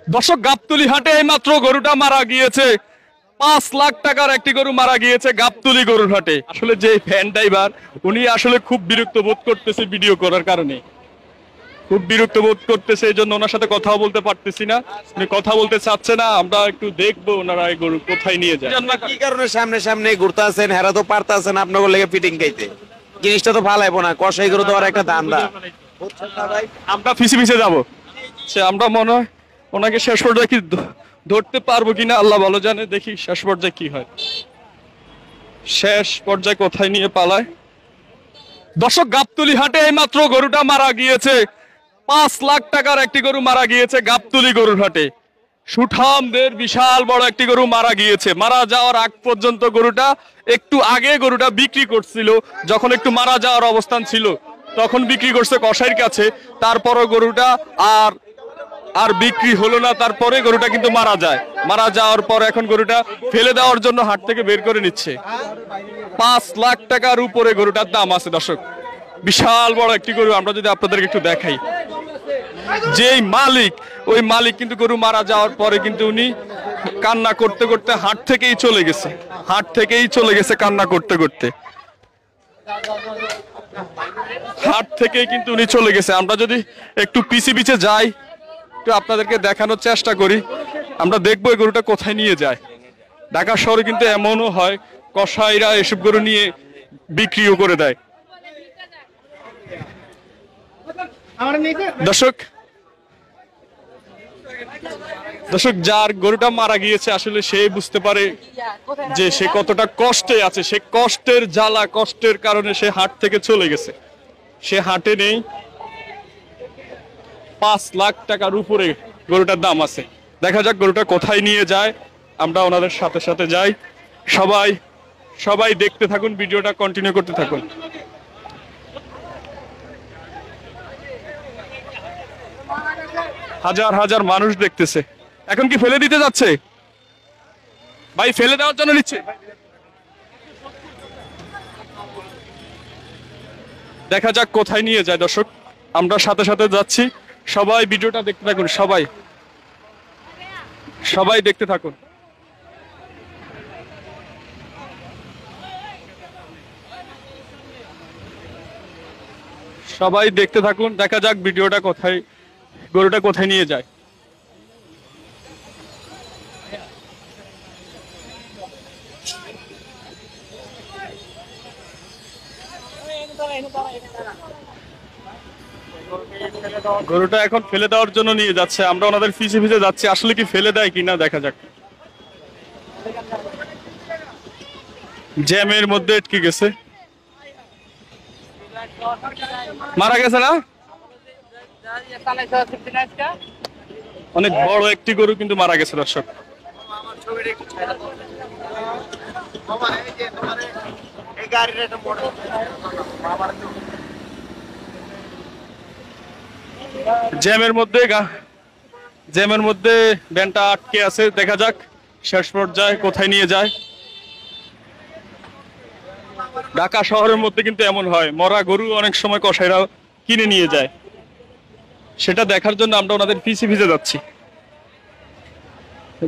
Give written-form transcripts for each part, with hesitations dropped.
দর্শক, গাবতলী হাটে এইমাত্র গরুটা মারা গিয়েছে। 5 লাখ টাকার একটি গরু মারা গিয়েছে গাবতলী গরুর হাটে। আসলে যে ফ্যান ড্রাইভার উনি আসলে খুব বিরক্ত বোধ করতেছে ভিডিও করার কারণে, খুব বিরক্ত বোধ করতেছে, এই জন্য ওনার সাথে কথাও বলতে পারতেছি না। উনি কথা বলতে চাচ্ছে না। আমরা একটু দেখবো ওনারা এই গরু কোথায় নিয়ে যায়। কি কারণে সামনে সামনে ঘুরতে আছেন, হেরা তো পারতে আছেন আপনার লেগে ফিটিং খাইতে, জিনিসটা তো ভালো না, কষাই গরু দেওয়ার একটা ধান্দা। আমরা পিছে পিছে যাবো, সে আমরা মনে হয় ওনাকে শেষ পর্যায়ে কি ধরতে পারবো কিনা আল্লাহ ভালো জানে। দেখি শেষ পর্যায়ে কি হয়, শেষ পর্যায়ে কোথায় নিয়ে পালায়। দর্শক, গাবতলী হাটে এইমাত্র গরুটা মারা গিয়েছে। 5 লাখ টাকার একটি গরু মারা গিয়েছে গাবতলী গরুর হাটে। সুঠামদের বিশাল বড় একটি গরু মারা গিয়েছে। মারা যাওয়ার আগ পর্যন্ত গরুটা একটু আগে গরুটা বিক্রি করছিল, যখন একটু মারা যাওয়ার অবস্থান ছিল তখন বিক্রি করছে কসাইয়ের কাছে। তারপরও গরুটা আর আর বিক্রি হলো না। তারপরে গরুটা কিন্তু মারা যায়। মারা যাওয়ার পর এখন গরুটা ফেলে দেওয়ার জন্য হাট থেকে বের করে নিচ্ছে। 5 লাখ টাকার উপরে গরুটার দাম আছে দর্শক, বিশাল বড় একটি গরু। আমরা যদি আপনাদেরকে একটু দেখাই, যেই মালিক, ওই মালিক কিন্তু গরু মারা যাওয়ার পরে কিন্তু উনি কান্না করতে করতে হাট থেকেই চলে গেছে, হাট থেকেই চলে গেছে কান্না করতে করতে, হাট থেকেই কিন্তু উনি চলে গেছে। আমরা যদি একটু পিছে পিছে যাই, একটু আপনাদেরকে দেখানোর চেষ্টা করি, আমরা দেখবো এই গরুটা কোথায় নিয়ে যায়। ঢাকা শহরে কিন্তু এমনও হয় কসাইরা এসব গরু নিয়ে বিক্রিও করে দেয়। দর্শক, দর্শক, যার গরুটা মারা গিয়েছে আসলে সে বুঝতে পারে যে সে কতটা কষ্টে আছে। সে কষ্টের জ্বালা, কষ্টের কারণে সে হাট থেকে চলে গেছে, সে হাটে নেই। 5 লাখ টাকার উপরে গরুটার দাম আছে। দেখা যাক গরুটা কোথায় নিয়ে যায়। আমরা ওনাদের সাথে সাথে যাই। সবাই সবাই দেখতে থাকুন, ভিডিওটা কন্টিনিউ করতে থাকুন। হাজার হাজার মানুষ দেখতেছে। এখন কি ফেলে দিতে যাচ্ছে? ভাই ফেলে দেওয়ার জন্য নিচ্ছে। দেখা যাক কোথায় নিয়ে যায় দর্শক, আমরা সাথে সাথে যাচ্ছি। সবাই ভিডিওটা দেখতে থাকুন, সবাই সবাই দেখতে থাকুন। সবাই দেখতে থাকুন, দেখা যাক ভিডিওটা কোথায়, গরুটা কোথায় নিয়ে যায়। গরুটা এখন ফেলে দেওয়ার জন্য নিয়ে যাচ্ছে। আমরা ওনাদের পিছে পিছে যাচ্ছি, আসলে কি ফেলে দেয় কিনা দেখা যাক। জ্যামের মধ্যে আটকে গেছে, মারা গেছে না? অনেক বড় একটি গরু কিন্তু মারা গেছে দর্শক। জ্যামের মধ্যে ভ্যানটা আটকে আছে। দেখা যাক শেষ পর্যায়ে কোথায় নিয়ে যায়। ঢাকা শহরের মধ্যে কিন্তু এমন হয়, মরা গরু অনেক সময় কসাইরা কিনে নিয়ে যায়। সেটা দেখার জন্য আমরা ওনাদের পিছে পিছে যাচ্ছি।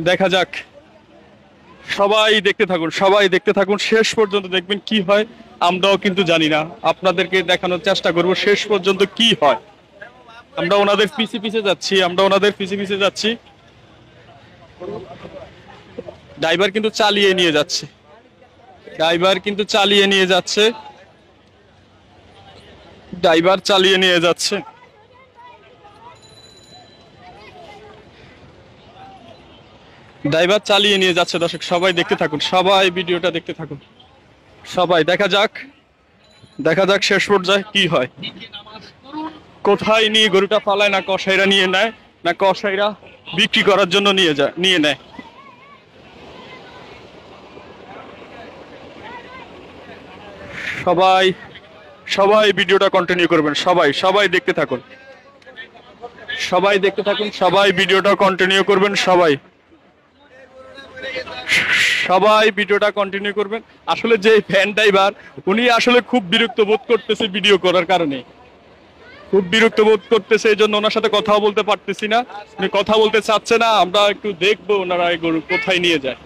দেখা যাক, সবাই দেখতে থাকুন, সবাই দেখতে থাকুন, শেষ পর্যন্ত দেখবেন কি হয়। আমরাও কিন্তু জানি না, আপনাদেরকে দেখানোর চেষ্টা করব শেষ পর্যন্ত কি হয়। আমরা ওনাদের পিছে পিছে যাচ্ছি, আমরা ওনাদের পিছে পিছে যাচ্ছি। ড্রাইভার কিন্তু চালিয়ে নিয়ে যাচ্ছে, ড্রাইভার কিন্তু চালিয়ে নিয়ে যাচ্ছে, ড্রাইভার চালিয়ে নিয়ে যাচ্ছে। ড্রাইভার চালিয়ে নিয়ে যাচ্ছে দর্শক, সবাই দেখতে থাকুন, সবাই ভিডিওটা দেখতে থাকুন, সবাই। দেখা যাক, দেখা যাক শেষ পর্যায়ে কি হয়। কোথায় নিয়ে গরুটা পালায়, না কসাইরা নিয়ে নেয়, না কসাইরা বিক্রি করার জন্য নিয়ে নেয়। সবাই সবাই ভিডিওটা কন্টিনিউ করবেন, সবাই সবাই দেখতে থাকুন, সবাই দেখতে থাকুন, সবাই ভিডিওটা কন্টিনিউ করবেন, সবাই সবাই ভিডিওটা কন্টিনিউ করবেন। আসলে যে ফ্যান ড্রাইভার উনি আসলে খুব বিরক্ত বোধ করতেছে ভিডিও করার কারণে, খুব বিরক্ত বোধ করতেছে, এই জন্য ওনার সাথে কথাও বলতে পারতেছি না। উনি কথা বলতে চাচ্ছে না। আমরা একটু দেখবো ওনারা এই গরু কোথায় নিয়ে যায়।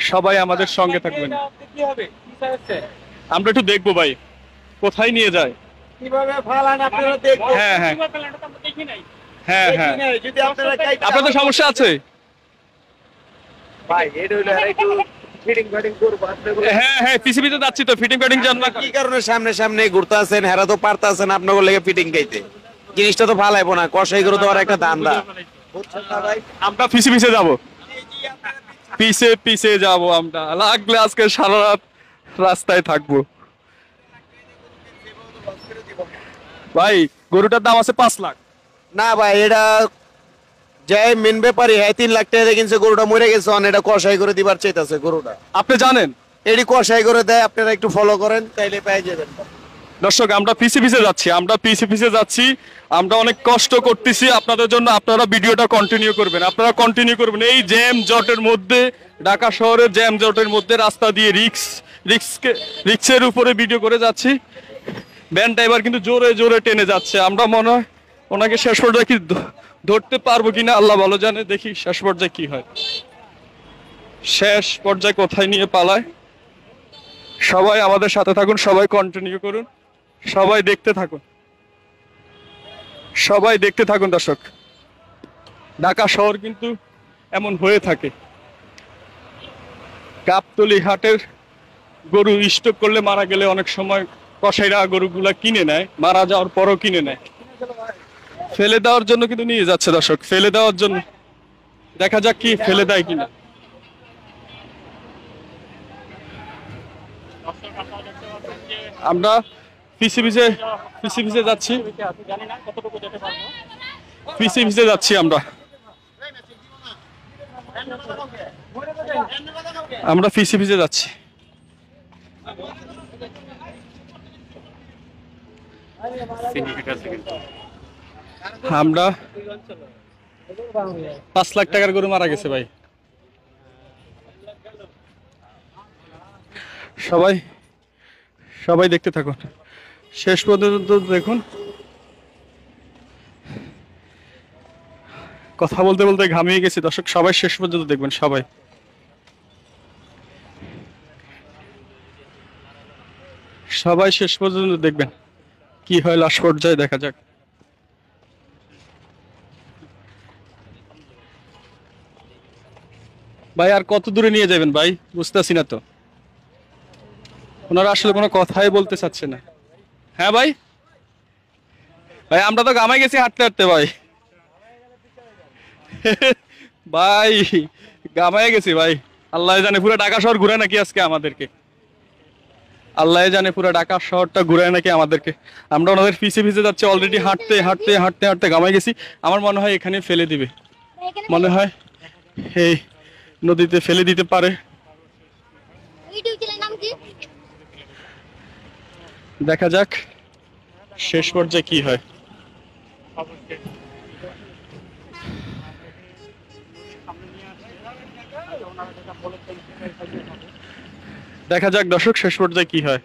সবাই আমাদের সঙ্গে থাকবেন। আমরা একটু দেখবো ভাই কোথায় নিয়ে যায়। কিভাবে ফালান আপনারা দেখবেন। হ্যাঁ হ্যাঁ হ্যাঁ হ্যাঁ, যদি আপনারা আপনাদের সমস্যা আছে। ভাই এটা হইলো আর একটু ফিটিং ফাটিং করব আপনাদের। হ্যাঁ হ্যাঁ, পিসিবিতে যাচ্ছি তো, ফিটিং ফিটিং জান না। কি কারণে সামনে সামনে ঘুরতে আছেন, হেরা তো পারতা আছেন আপনাদের লেগে ফিটিং খাইতে। জিনিসটা তো ফালাইবো না, কষাই করে তো আর একটা ধান্দা। বুঝছেন না ভাই? আমরা পিছে পিছে যাব, পিছে পিছে যাব। আমরা লাগলে আজকে সারা রাত রাস্তায় থাকবো। ভাই গরুটার দাম আছে 5 লাখ। না ভাই এটা যে মেন ব্যাপারই হ্যাঁ 3 লাখ টাকা দিয়ে কিনছে, গরুটা মরে গেছে, অন এটা কষাই করে দিবার চাইতাছে গরুটা। আপনি জানেন এডি কষাই করে দেয়, আপনারা একটু ফলো করেন তাইলে পেয়ে যাবেন। দর্শক, আমরা পিছে পিছে যাচ্ছি, আমরা পিছে পিছে যাচ্ছি। আমরা অনেক কষ্ট করতেছি আপনাদের জন্য। আপনারা ভিডিওটা কন্টিনিউ করবেন, আপনারা কন্টিনিউ করবেন। এই জ্যাম জটের মধ্যে, ঢাকা শহরের জ্যাম জটের মধ্যে রাস্তা দিয়ে রিক্সের উপরে ভিডিও করে যাচ্ছি। ভ্যানটা এবার কিন্তু জোরে জোরে টেনে যাচ্ছে। আমরা মনে হয় ওনাকে শেষ পর্যায়ে কি ধরতে পারবো কিনা আল্লাহ ভালো জানে। দেখি শেষ পর্যায়ে কি হয়, শেষ পর্যায়ে কোথায় নিয়ে পালায়। সবাই আমাদের সাথে থাকুন, সবাই কন্টিনিউ করুন, সবাই দেখতে থাকুন, সবাই দেখতে থাকুন। দর্শক, ঢাকা শহর কিন্তু এমন হয়ে থাকে। গাবতলী হাটের গরু স্টক করলে মারা গেলে অনেক সময় কসাইরা গরুগুলা কিনে নেয়, মারা যাওয়ার পরও কিনে নেয়। ফেলে দেওয়ার জন্য কিন্তু নিয়ে যাচ্ছে দর্শক, ফেলে দেওয়ার জন্য। দেখা যাক কি ফেলে দেয় কিনা। আমরা পিছে পিছে যাচ্ছি, পিছে পিছে যাচ্ছি। আমরা পিছে পিছে যাচ্ছি। আমরা 5 লাখ টাকার গরু মারা গেছে ভাই। সবাই সবাই দেখতে থাকুন, শেষ পর্যন্ত দেখুন। কথা বলতে বলতে ঘামিয়ে গেছি দর্শক, সবাই শেষ পর্যন্ত দেখবেন। সবাই শেষ পর্যন্ত দেখবেন কি হয় লাস্ট পর্যায়ে, দেখা যাক। ভাই আর কত দূরে নিয়ে যাবেন ভাই, বুঝতেছি না তো। ওনারা আসলে কোনো কথাই বলতে চাচ্ছে না। হ্যাঁ ভাই, ভাই আমরা তো গামাই গেছি হাঁটতে হাঁটতে ভাই। ভাই গামায় গেছি ভাই। আল্লাহ জানে পুরো ঢাকা শহর ঘুরে নাকি আজকে আমাদেরকে, আল্লাহ জানে পুরো ঢাকা শহরটা ঘুরে নাকি আমাদেরকে। আমরা ওনাদের পিছে পিছে যাচ্ছি, অলরেডি হাঁটতে হাঁটতে হাঁটতে হাঁটতে গামাই গেছি। আমার মনে হয় এখানে ফেলে দিবে, মনে হয় এই নদীতে ফেলে দিতে পারে। দেখা যাক শেষ পর্যায়ে কি হয়। দেখা যাক দর্শক শেষ পর্যায়ে কি হয়।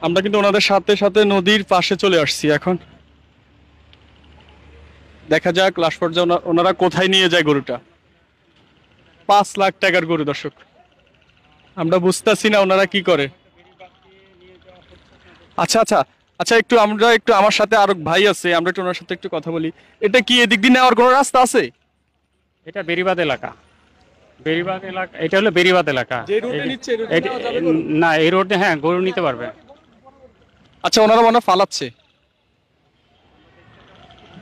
আমরা কিন্তু ওনাদের সাথে সাথে নদীর পাশে চলে আসছি এখন। দেখা যাক লাস্ট পর্যায়ে ওনারা কোথায় নিয়ে যায় গরুটা। 5 লাখ টাকার গরু দর্শক, আমরা বুঝতেছি না ওনারা কি করে। আচ্ছা আচ্ছা আচ্ছা, আমরা একটু আমার সাথে আরো ভাই আছে, আমরা একটু ওনার সাথে একটু কথা বলি। এটা কি এদিক দিয়ে নেওয়ার কোনো রাস্তা আছে? এটা বেরিবাদ এলাকা, এটা হলো বেরিবাদ এলাকা। যে রুটে নিচ্ছে এই রুটে নেওয়া যাবে গরু? না, এই রোডে হ্যাঁ গরু নিতে পারবে। আচ্ছা, ওনারা মনে হয় ফালাচ্ছে,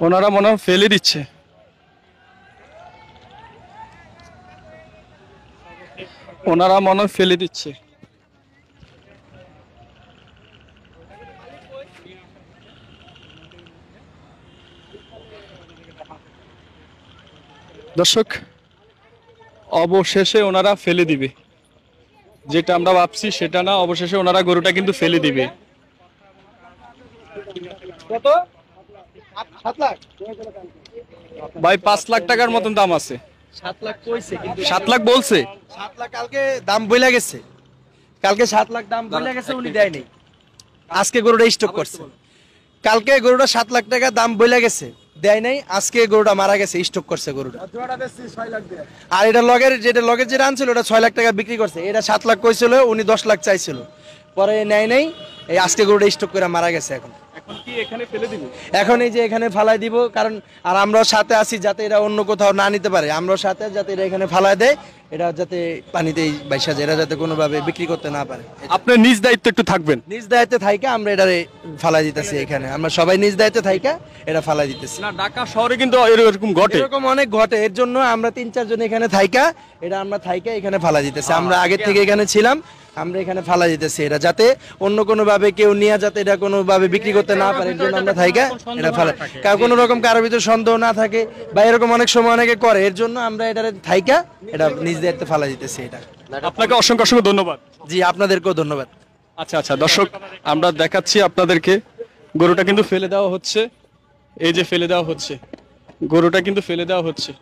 ওনারা মনে হয় ফেলে দিচ্ছে। ওনারা মনে হয় ফেলে দিচ্ছে। দর্শক, অবশেষে ওনারা ফেলে দিবে, যেটা আমরা ভাবছি সেটা না। অবশেষে ওনারা গরুটা কিন্তু ফেলে দিবে। কত? 7 লাখ ভাই, 5 লাখ টাকার মতন দাম আছে। 7 লাখ কইছে, কিন্তু 7 লাখ বলছে। 7 লাখ কালকে দাম বইলা গেছে। কালকে 7 লাখ দাম বলে গেছে, উনি দেয় নাই, আজকে গরুটা স্টক করছে। কালকে গরুটা 7 লাখ টাকা দাম বলে গেছে, দেয় নাই, আজকে গরুটা মারা গেছে, স্টক করছে গরুটা। আর এটা লগের যেটা আনছিল ওটা 6 লাখ টাকা বিক্রি করছে, এটা 7 লাখ কইছিল, উনি 10 লাখ চাইছিল, পরে নেয় নাই, এই আজকে গরুটা স্টক করে মারা গেছে। এখন কি এখানে ফেলে দিব? এখন এই যে এখানে ফালাই দিব, কারণ আর আমরাও সাথে আছি যাতে এরা অন্য কোথাও না নিতে পারে, আমরাও সাথে যাতে এরা এখানে ফালাই দেয়, এটা যাতে পানিতেই বাইসা যায়, এরা যাতে কোনোভাবে বিক্রি করতে না পারে। আপনার নিজ দায়িত্ব একটু থাকবেন। নিজ দায়িত্বে থাইকা আমরা এটারে ফালাই দিতেছি, এখানে আমরা সবাই নিজ দায়িত্বে থাইকা এটা ফালাই দিতেছি। না, ঢাকা শহরে কিন্তু এরকম ঘটে, এরকম অনেক ঘটে, এর জন্য আমরা 3-4 জন এখানে থাইকা এটা আমরা থাইকা এখানে ফালাই দিতেছি। আমরা আগে থেকে এখানে ছিলাম, আমরা এখানে ফালাই দিতেছি, এটা যাতে অন্য কোনো ভাবে কেউ নিয়ে যাতে এটা কোনো ভাবে বিক্রি করতে না পারে, এর জন্য আমরা থাইকা এটা ফালাই, কোনো রকম কারোর ভিতরে সন্দেহ না থাকে বা এরকম অনেক সময় অনেকে করে, এর জন্য আমরা এটা থাইকা এটা নিজ দায়িত্বে ফালাই দিতেছি এটা। আপনাকে অসংখ্য অসংখ্য ধন্যবাদ। জি, আপনাদেরকেও ধন্যবাদ। আচ্ছা আচ্ছা, দর্শক আমরা দেখাচ্ছি আপনাদেরকে, গরুটা কিন্তু ফেলে দেওয়া হচ্ছে, এই যে ফেলে দেওয়া হচ্ছে, গরুটা কিন্তু ফেলে দেওয়া হচ্ছে।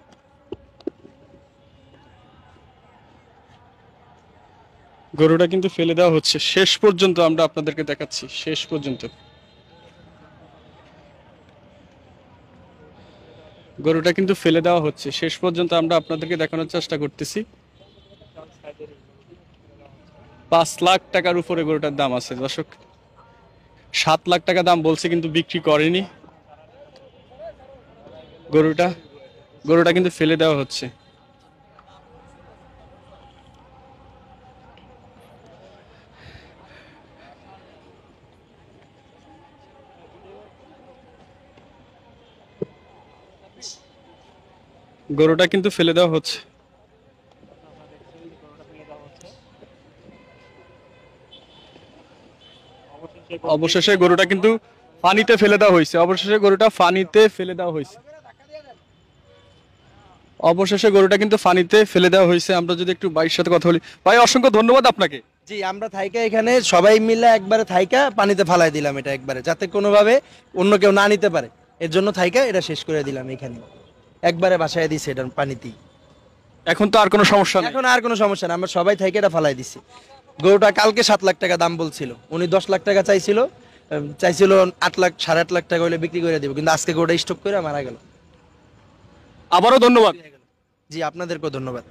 গরুটা কিন্তু ফেলে দেওয়া হচ্ছে, শেষ পর্যন্ত আমরা আপনাদেরকে দেখাচ্ছি, শেষ পর্যন্ত গরুটা কিন্তু ফেলে দেওয়া হচ্ছে, শেষ পর্যন্ত আমরা আপনাদেরকে দেখানোর চেষ্টা করতেছি। 5 লাখ টাকার উপরে গরুটার দাম আছে দর্শক, 7 লাখ টাকা দাম বলছে কিন্তু বিক্রি করেনি। গরুটা কিন্তু ফেলে দেওয়া হচ্ছে। গরুটা কিন্তু ফেলে দেওয়া হচ্ছে। অবশেষে গরুটা কিন্তু পানিতে ফেলে দেওয়া হয়েছে, অবশেষে গরুটা পানিতে ফেলে দেওয়া হয়েছে, অবশেষে গরুটা কিন্তু পানিতে ফেলে দেওয়া হয়েছে। আমরা যদি একটু ভাইয়ের সাথে কথা বলি, ভাই অসংখ্য ধন্যবাদ আপনাকে। জি, আমরা থাইকা এখানে সবাই মিলে একবারে থাইকা পানিতে ফালাই দিলাম এটা একবারে, যাতে কোনোভাবে অন্য কেউ না নিতে পারে, এর জন্য থাইকা এটা শেষ করে দিলাম এখানে, একবারে বাসায় দিছি এটা পানিতেই। এখন তো আর কোনো সমস্যা নেই, এখন আর কোনো সমস্যা না, আমরা সবাই থাইকা এটা ফালাই দিছি। গরুটা কালকে 7 লাখ টাকা দাম বলছিল, উনি 10 লাখ টাকা চাইছিল 8 লাখ 8.5 লাখ টাকা হলে বিক্রি করে দিব, কিন্তু আজকে গরুটা স্টক করে মারা গেল। আবারও ধন্যবাদ। জি, আপনাদেরকেও ধন্যবাদ।